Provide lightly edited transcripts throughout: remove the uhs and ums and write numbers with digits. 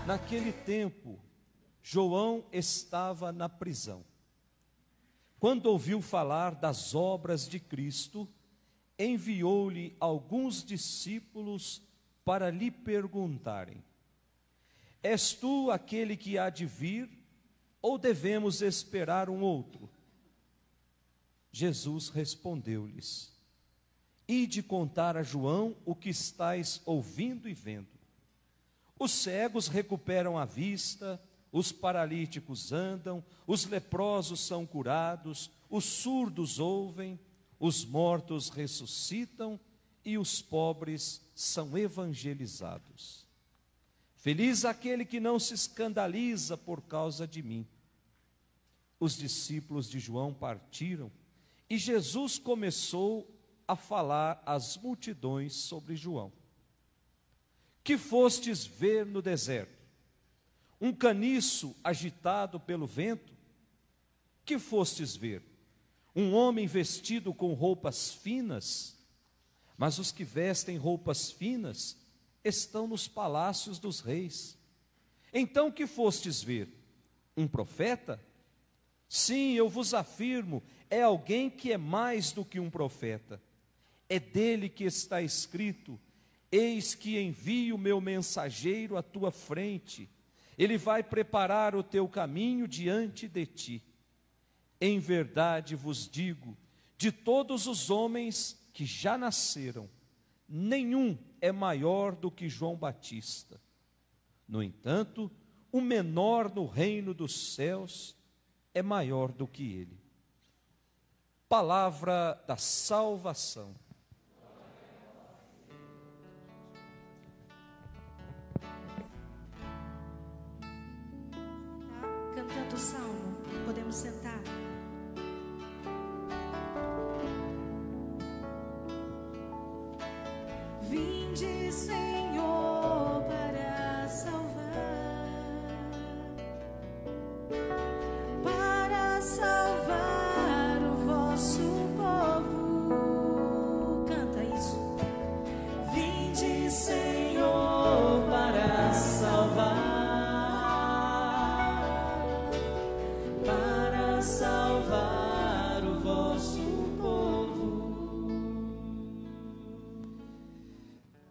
Naquele tempo, João estava na prisão. Quando ouviu falar das obras de Cristo, enviou-lhe alguns discípulos para lhe perguntarem: És tu aquele que há de vir, ou devemos esperar um outro? Jesus respondeu-lhes: Ide contar a João o que estáis ouvindo e vendo. Os cegos recuperam a vista, os paralíticos andam, os leprosos são curados, os surdos ouvem, os mortos ressuscitam e os pobres são evangelizados. Feliz aquele que não se escandaliza por causa de mim. Os discípulos de João partiram e Jesus começou a falar às multidões sobre João. Que fostes ver no deserto? Um caniço agitado pelo vento? Que fostes ver? Um homem vestido com roupas finas? Mas os que vestem roupas finas estão nos palácios dos reis. Então que fostes ver? Um profeta? Sim, eu vos afirmo, é alguém que é mais do que um profeta. É dele que está escrito: Eis que envio o meu mensageiro à tua frente, ele vai preparar o teu caminho diante de ti. Em verdade vos digo, de todos os homens que já nasceram, nenhum é maior do que João Batista. No entanto, o menor no reino dos céus é maior do que ele. Palavra da salvação. Cantando o salmo, podemos sentar. Vinde, Senhor, para salvar o vosso povo. Canta isso. Vinde, Senhor, para salvar o vosso povo.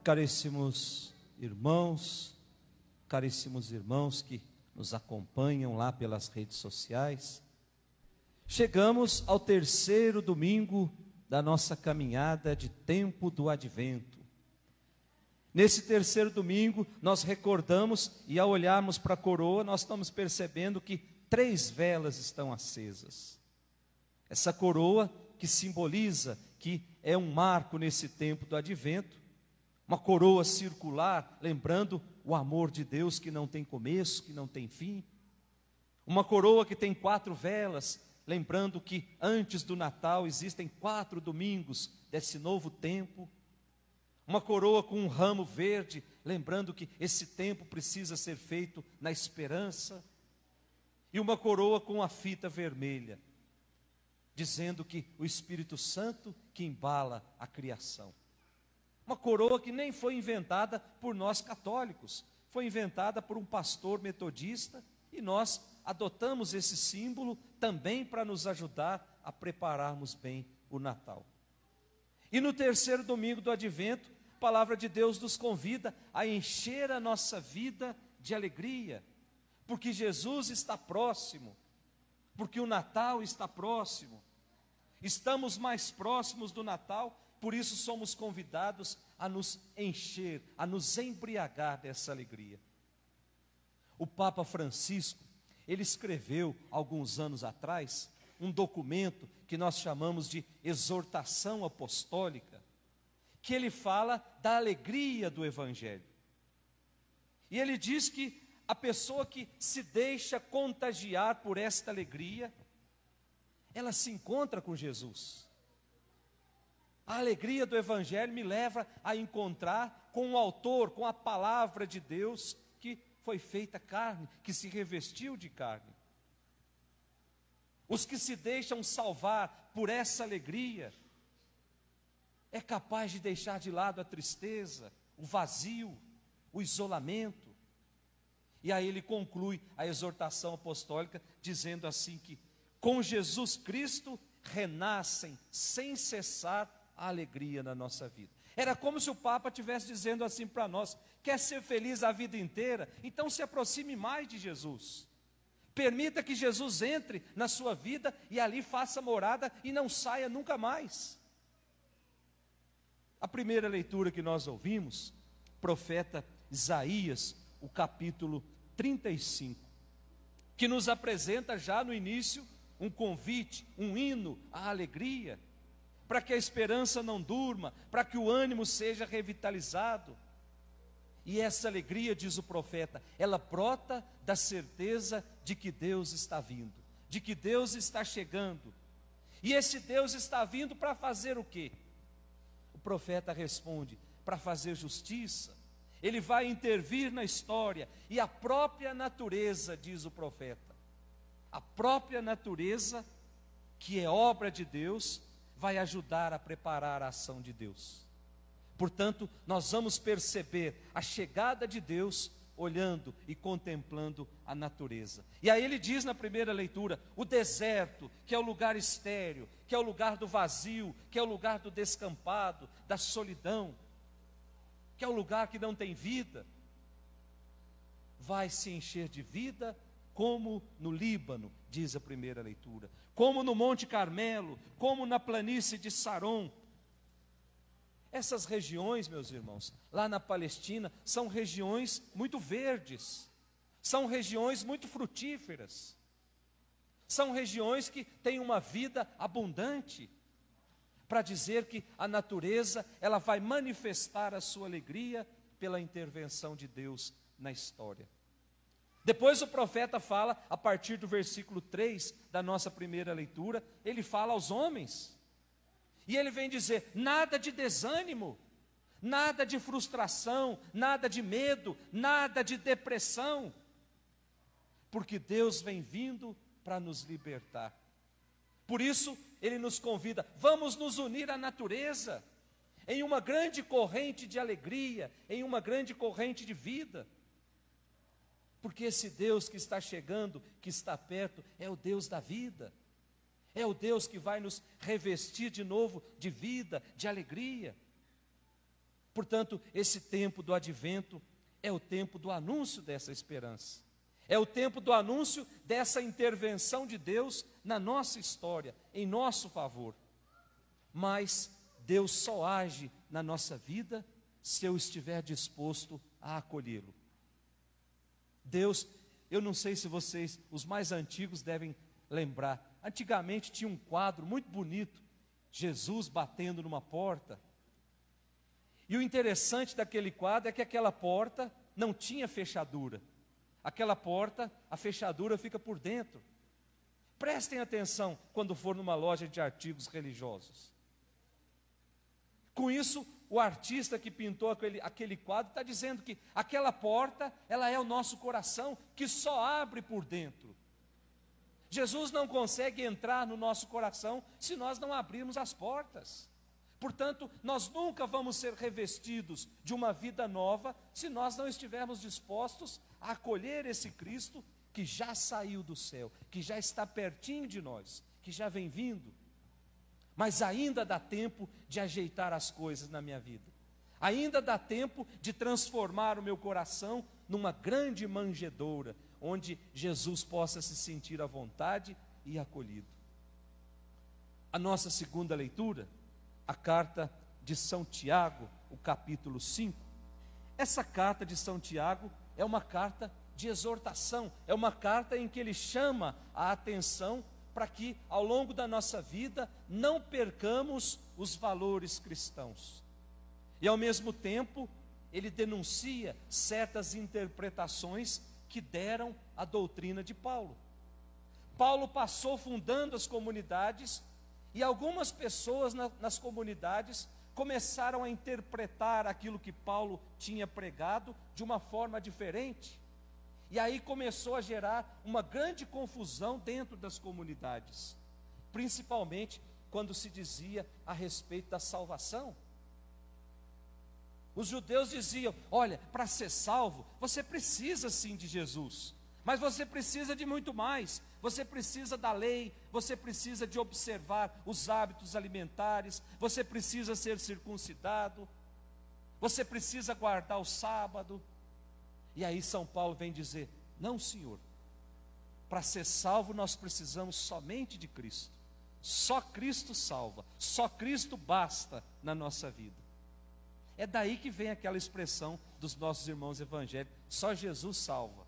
Caríssimos irmãos que nos acompanham lá pelas redes sociais, chegamos ao terceiro domingo da nossa caminhada de tempo do Advento. Nesse terceiro domingo, nós recordamos, e ao olharmos para a coroa, nós estamos percebendo que 3 velas estão acesas. Essa coroa que simboliza, que é um marco nesse tempo do Advento, uma coroa circular, lembrando o amor de Deus que não tem começo, que não tem fim. Uma coroa que tem 4 velas, lembrando que antes do Natal existem 4 domingos desse novo tempo. Uma coroa com um ramo verde, lembrando que esse tempo precisa ser feito na esperança. E uma coroa com a fita vermelha, dizendo que o Espírito Santo que embala a criação. Uma coroa que nem foi inventada por nós católicos, foi inventada por um pastor metodista, e nós adotamos esse símbolo também para nos ajudar a prepararmos bem o Natal. E no terceiro domingo do Advento, a palavra de Deus nos convida a encher a nossa vida de alegria, porque Jesus está próximo, porque o Natal está próximo. Estamos mais próximos do Natal, por isso somos convidados a nos encher, a nos embriagar dessa alegria. O Papa Francisco, ele escreveu alguns anos atrás um documento que nós chamamos de exortação apostólica, que ele fala da alegria do Evangelho. E ele diz que a pessoa que se deixa contagiar por esta alegria, ela se encontra com Jesus. A alegria do Evangelho me leva a encontrar com o autor, com a palavra de Deus que foi feita carne, que se revestiu de carne. Os que se deixam salvar por essa alegria, é capaz de deixar de lado a tristeza, o vazio, o isolamento. E aí ele conclui a exortação apostólica dizendo assim que com Jesus Cristo renascem sem cessar a alegria na nossa vida. Era como se o Papa estivesse dizendo assim para nós: quer ser feliz a vida inteira? Então se aproxime mais de Jesus. Permita que Jesus entre na sua vida e ali faça morada e não saia nunca mais. A primeira leitura que nós ouvimos, profeta Isaías, o capítulo 35, que nos apresenta já no início um convite, um hino à alegria, para que a esperança não durma, para que o ânimo seja revitalizado. E essa alegria, diz o profeta, ela brota da certeza de que Deus está vindo, de que Deus está chegando. E esse Deus está vindo para fazer o quê? O profeta responde: para fazer justiça. Ele vai intervir na história, e a própria natureza, diz o profeta, a própria natureza, que é obra de Deus, vai ajudar a preparar a ação de Deus. Portanto, nós vamos perceber a chegada de Deus olhando e contemplando a natureza. E aí ele diz na primeira leitura: o deserto, que é o lugar estéril, que é o lugar do vazio, que é o lugar do descampado, da solidão, que é o lugar que não tem vida, vai se encher de vida como no Líbano, diz a primeira leitura, como no Monte Carmelo, como na planície de Saron. Essas regiões, meus irmãos, lá na Palestina, são regiões muito verdes, são regiões muito frutíferas, são regiões que têm uma vida abundante, para dizer que a natureza, ela vai manifestar a sua alegria pela intervenção de Deus na história. Depois o profeta fala, a partir do versículo 3 da nossa primeira leitura, ele fala aos homens, e ele vem dizer: nada de desânimo, nada de frustração, nada de medo, nada de depressão, porque Deus vem vindo para nos libertar. Por isso, ele nos convida: vamos nos unir à natureza, em uma grande corrente de alegria, em uma grande corrente de vida. Porque esse Deus que está chegando, que está perto, é o Deus da vida. É o Deus que vai nos revestir de novo de vida, de alegria. Portanto, esse tempo do advento é o tempo do anúncio dessa esperança. É o tempo do anúncio dessa intervenção de Deus na nossa história, em nosso favor. Mas Deus só age na nossa vida se eu estiver disposto a acolhê-lo. Deus, eu não sei se vocês, os mais antigos, devem lembrar. Antigamente tinha um quadro muito bonito, Jesus batendo numa porta. E o interessante daquele quadro é que aquela porta não tinha fechadura. Aquela porta, a fechadura fica por dentro. Prestem atenção quando for numa loja de artigos religiosos. Com isso, o artista que pintou aquele quadro está dizendo que aquela porta, ela é o nosso coração, que só abre por dentro. Jesus não consegue entrar no nosso coração se nós não abrirmos as portas. Portanto, nós nunca vamos ser revestidos de uma vida nova se nós não estivermos dispostos a acolher esse Cristo que já saiu do céu, que já está pertinho de nós, que já vem vindo. Mas ainda dá tempo de ajeitar as coisas na minha vida. Ainda dá tempo de transformar o meu coração numa grande manjedoura, onde Jesus possa se sentir à vontade e acolhido. A nossa segunda leitura, a carta de São Tiago, o capítulo 5. Essa carta de São Tiago é uma carta de exortação, é uma carta em que ele chama a atenção para que ao longo da nossa vida não percamos os valores cristãos. E ao mesmo tempo, ele denuncia certas interpretações que deram a doutrina de Paulo. Paulo passou fundando as comunidades e algumas pessoas nas comunidades começaram a interpretar aquilo que Paulo tinha pregado de uma forma diferente. E aí começou a gerar uma grande confusão dentro das comunidades, principalmente quando se dizia a respeito da salvação. Os judeus diziam: olha, para ser salvo, você precisa sim de Jesus, mas você precisa de muito mais. Você precisa da lei, você precisa de observar os hábitos alimentares, você precisa ser circuncidado, você precisa guardar o sábado. E aí São Paulo vem dizer: não, Senhor, para ser salvo nós precisamos somente de Cristo. Só Cristo salva, só Cristo basta na nossa vida. É daí que vem aquela expressão dos nossos irmãos evangélicos: só Jesus salva.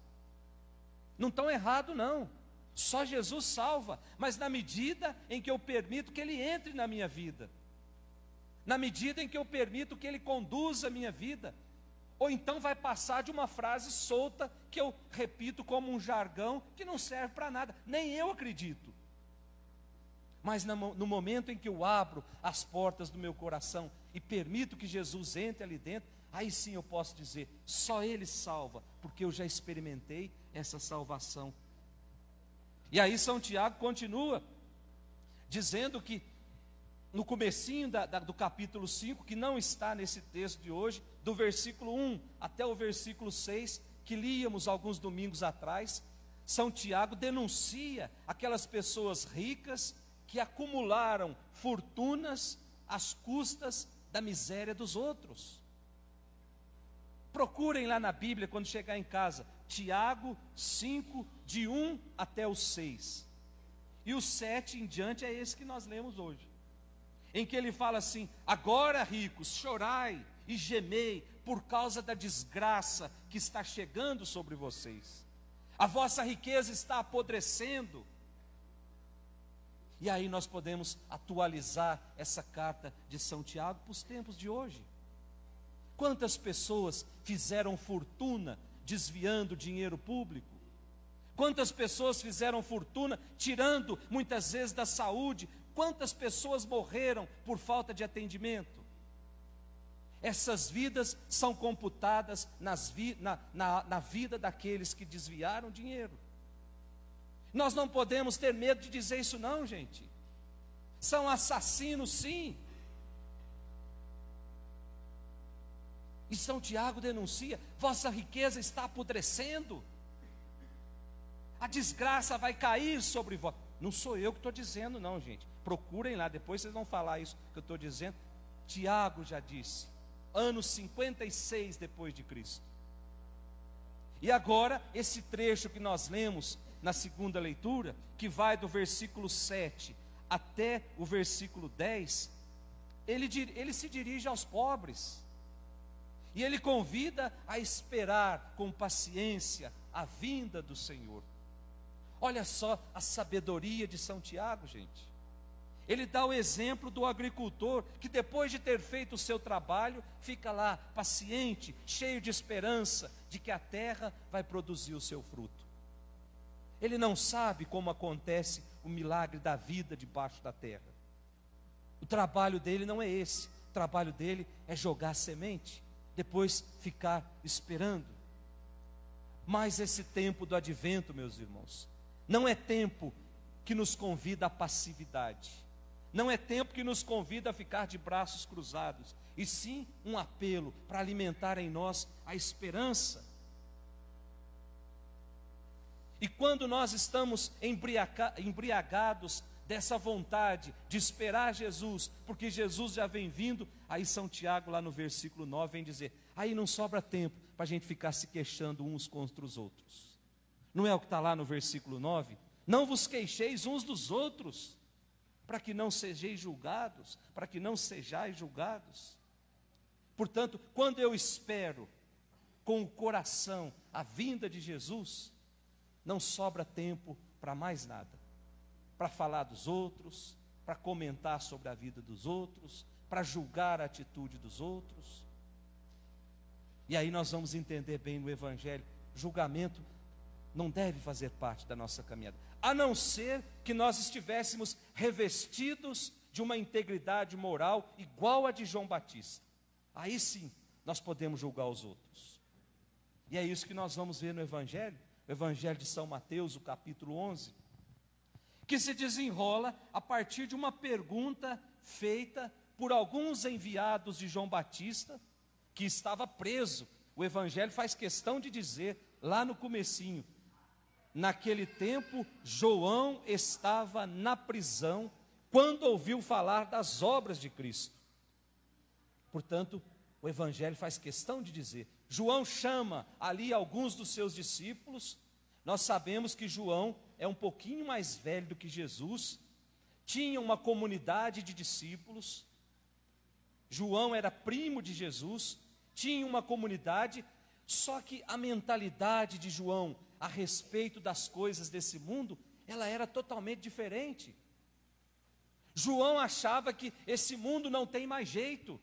Não estão errado não, só Jesus salva, mas na medida em que eu permito que Ele entre na minha vida, na medida em que eu permito que Ele conduza a minha vida. Ou então vai passar de uma frase solta que eu repito como um jargão que não serve para nada, nem eu acredito. Mas no momento em que eu abro as portas do meu coração e permito que Jesus entre ali dentro, aí sim eu posso dizer: só Ele salva, porque eu já experimentei essa salvação. E aí São Tiago continua dizendo que no comecinho do capítulo 5, que não está nesse texto de hoje, do versículo 1 até o versículo 6, que líamos alguns domingos atrás, São Tiago denuncia aquelas pessoas ricas que acumularam fortunas às custas da miséria dos outros. Procurem lá na Bíblia, quando chegar em casa, Tiago 5, de 1 até o 6. E o 7 em diante é esse que nós lemos hoje, em que ele fala assim: agora, ricos, chorai e gemei por causa da desgraça que está chegando sobre vocês. A vossa riqueza está apodrecendo. E aí nós podemos atualizar essa carta de São Tiago para os tempos de hoje. Quantas pessoas fizeram fortuna desviando dinheiro público? Quantas pessoas fizeram fortuna tirando muitas vezes da saúde? Quantas pessoas morreram por falta de atendimento? Essas vidas são computadas na vida daqueles que desviaram dinheiro. Nós não podemos ter medo de dizer isso não, gente. São assassinos, sim. E São Tiago denuncia: vossa riqueza está apodrecendo, a desgraça vai cair sobre vós. Não sou eu que estou dizendo não, gente. Procurem lá, depois vocês vão falar isso que eu estou dizendo. Tiago já disse, ano 56 depois de Cristo. E agora, esse trecho que nós lemos na segunda leitura, que vai do versículo 7 até o versículo 10, ele se dirige aos pobres. E ele convida a esperar com paciência a vinda do Senhor. Olha só a sabedoria de São Tiago, gente. Ele dá o exemplo do agricultor que, depois de ter feito o seu trabalho, fica lá paciente, cheio de esperança de que a terra vai produzir o seu fruto. Ele não sabe como acontece o milagre da vida debaixo da terra. O trabalho dele não é esse. O trabalho dele é jogar semente, depois ficar esperando. Mas esse tempo do advento, meus irmãos, não é tempo que nos convida à passividade, não é tempo que nos convida a ficar de braços cruzados, e sim um apelo para alimentar em nós a esperança. E quando nós estamos embriagados dessa vontade de esperar Jesus, porque Jesus já vem vindo, aí São Tiago lá no versículo 9 vem dizer: aí não sobra tempo para a gente ficar se queixando uns contra os outros. Não é o que está lá no versículo 9? Não vos queixeis uns dos outros, para que não sejais julgados, para que não sejais julgados. Portanto, quando eu espero com o coração a vinda de Jesus, não sobra tempo para mais nada, para falar dos outros, para comentar sobre a vida dos outros, para julgar a atitude dos outros. E aí nós vamos entender bem no Evangelho: julgamento não deve fazer parte da nossa caminhada, a não ser que nós estivéssemos revestidos de uma integridade moral igual a de João Batista. Aí sim, nós podemos julgar os outros. E é isso que nós vamos ver no Evangelho, o Evangelho de São Mateus, o capítulo 11, que se desenrola a partir de uma pergunta feita por alguns enviados de João Batista, que estava preso. O Evangelho faz questão de dizer, lá no comecinho, naquele tempo, João estava na prisão, quando ouviu falar das obras de Cristo. Portanto, o Evangelho faz questão de dizer, João chama ali alguns dos seus discípulos. Nós sabemos que João é um pouquinho mais velho do que Jesus, tinha uma comunidade de discípulos. João era primo de Jesus, tinha uma comunidade, só que a mentalidade de João a respeito das coisas desse mundo, ela era totalmente diferente. João achava que esse mundo não tem mais jeito.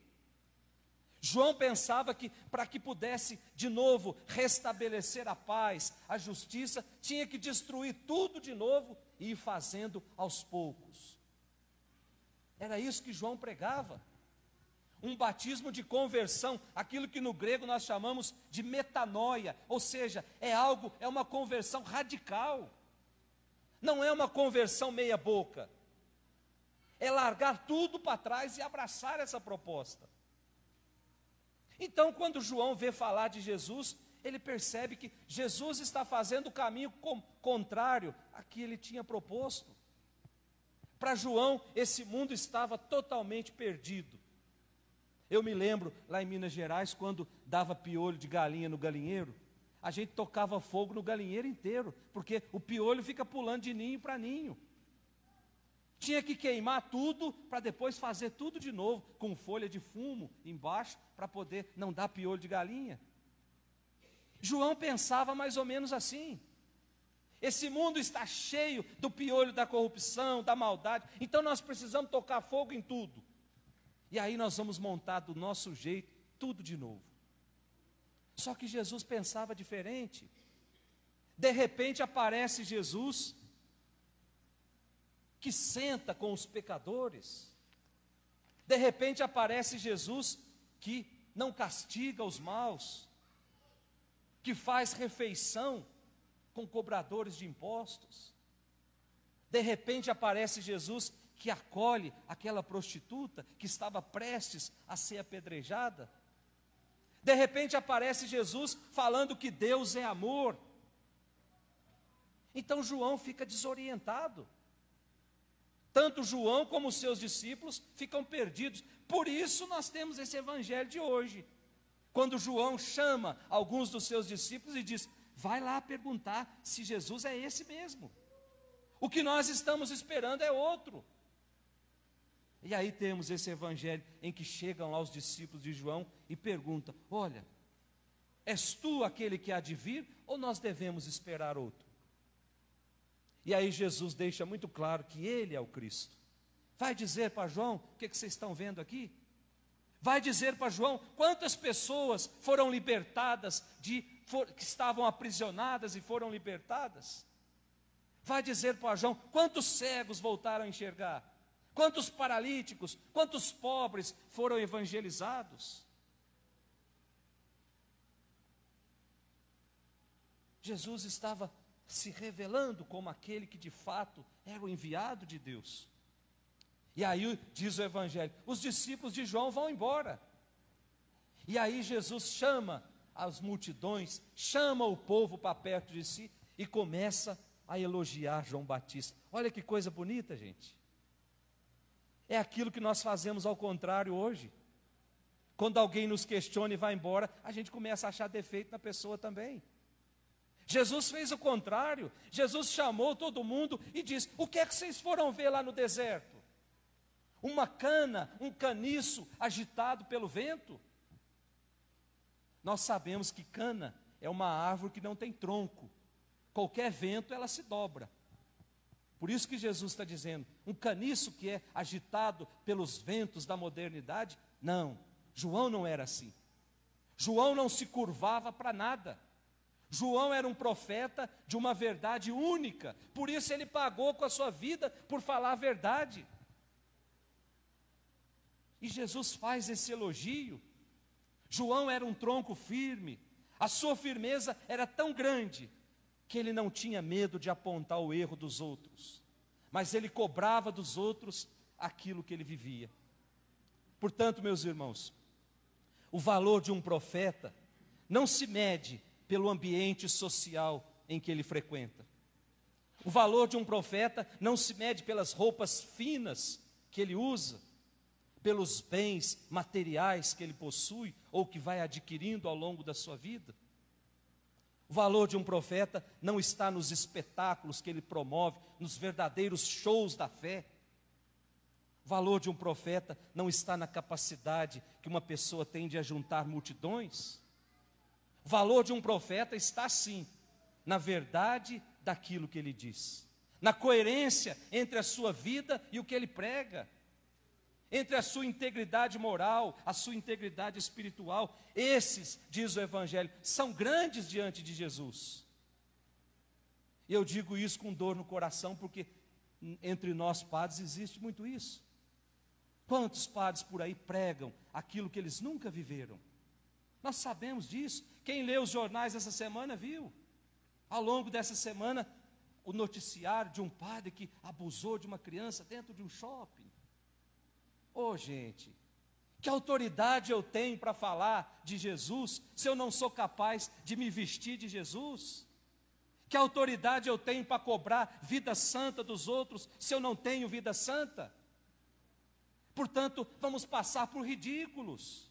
João pensava que para que pudesse de novo restabelecer a paz, a justiça, tinha que destruir tudo de novo e ir fazendo aos poucos. Era isso que João pregava. Um batismo de conversão, aquilo que no grego nós chamamos de metanoia, ou seja, é uma conversão radical. Não é uma conversão meia boca. É largar tudo para trás e abraçar essa proposta. Então, quando João vê falar de Jesus, ele percebe que Jesus está fazendo o caminho contrário a que ele tinha proposto. Para João, esse mundo estava totalmente perdido. Eu me lembro, lá em Minas Gerais, quando dava piolho de galinha no galinheiro, a gente tocava fogo no galinheiro inteiro, porque o piolho fica pulando de ninho para ninho. Tinha que queimar tudo para depois fazer tudo de novo, com folha de fumo embaixo, para poder não dar piolho de galinha. João pensava mais ou menos assim. Esse mundo está cheio do piolho da corrupção, da maldade, então nós precisamos tocar fogo em tudo. E aí nós vamos montar do nosso jeito tudo de novo. Só que Jesus pensava diferente. De repente aparece Jesus, que senta com os pecadores. De repente aparece Jesus, que não castiga os maus, que faz refeição com cobradores de impostos. De repente aparece Jesus, que acolhe aquela prostituta que estava prestes a ser apedrejada. De repente aparece Jesus falando que Deus é amor. Então João fica desorientado. Tanto João como os seus discípulos ficam perdidos. Por isso nós temos esse evangelho de hoje. Quando João chama alguns dos seus discípulos e diz, vai lá perguntar se Jesus é esse mesmo. O que nós estamos esperando é outro. E aí temos esse evangelho em que chegam lá os discípulos de João e perguntam, olha, és tu aquele que há de vir ou nós devemos esperar outro? E aí Jesus deixa muito claro que ele é o Cristo. Vai dizer para João, o que vocês estão vendo aqui? Vai dizer para João quantas pessoas foram libertadas, que estavam aprisionadas e foram libertadas? Vai dizer para João quantos cegos voltaram a enxergar? Quantos paralíticos, quantos pobres foram evangelizados? Jesus estava se revelando como aquele que de fato era o enviado de Deus. E aí diz o evangelho, os discípulos de João vão embora. E aí Jesus chama as multidões, chama o povo para perto de si e começa a elogiar João Batista. Olha que coisa bonita, gente. É aquilo que nós fazemos ao contrário hoje. Quando alguém nos questiona e vai embora, a gente começa a achar defeito na pessoa também. Jesus fez o contrário. Jesus chamou todo mundo e disse, o que é que vocês foram ver lá no deserto? Uma cana, um caniço agitado pelo vento? Nós sabemos que cana é uma árvore que não tem tronco. Qualquer vento ela se dobra. Por isso que Jesus está dizendo, um caniço que é agitado pelos ventos da modernidade? Não, João não era assim. João não se curvava para nada. João era um profeta de uma verdade única, por isso ele pagou com a sua vida por falar a verdade. E Jesus faz esse elogio. João era um tronco firme, a sua firmeza era tão grande que ele não tinha medo de apontar o erro dos outros, mas ele cobrava dos outros aquilo que ele vivia. Portanto, meus irmãos, O valor de um profeta não se mede pelo ambiente social em que ele frequenta. O valor de um profeta não se mede pelas roupas finas que ele usa, pelos bens materiais que ele possui ou que vai adquirindo ao longo da sua vida. O valor de um profeta não está nos espetáculos que ele promove, nos verdadeiros shows da fé. O valor de um profeta não está na capacidade que uma pessoa tem de ajuntar multidões. O valor de um profeta está, sim, na verdade daquilo que ele diz, na coerência entre a sua vida e o que ele prega, entre a sua integridade moral, a sua integridade espiritual. Esses, diz o Evangelho, são grandes diante de Jesus. E eu digo isso com dor no coração, porque entre nós padres existe muito isso. Quantos padres por aí pregam aquilo que eles nunca viveram? Nós sabemos disso. Quem lê os jornais essa semana viu. Ao longo dessa semana, o noticiário de um padre que abusou de uma criança dentro de um shopping. Ô, gente, que autoridade eu tenho para falar de Jesus se eu não sou capaz de me vestir de Jesus? Que autoridade eu tenho para cobrar vida santa dos outros se eu não tenho vida santa? Portanto, vamos passar por ridículos.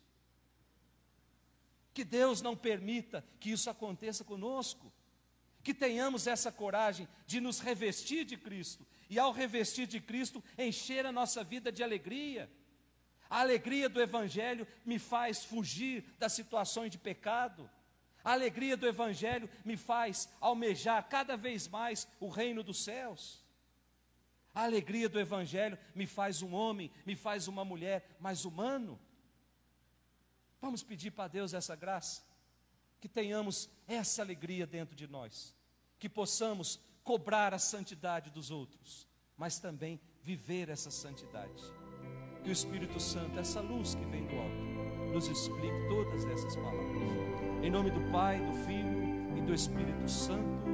Que Deus não permita que isso aconteça conosco. Que tenhamos essa coragem de nos revestir de Cristo. E ao revestir de Cristo, encher a nossa vida de alegria. A alegria do Evangelho me faz fugir das situações de pecado. A alegria do Evangelho me faz almejar cada vez mais o reino dos céus. A alegria do Evangelho me faz um homem, me faz uma mulher mais humano. Vamos pedir para Deus essa graça, que tenhamos essa alegria dentro de nós, que possamos cobrar a santidade dos outros, mas também viver essa santidade. Que o Espírito Santo, essa luz que vem do alto, nos explique todas essas palavras. Em nome do Pai, do Filho e do Espírito Santo.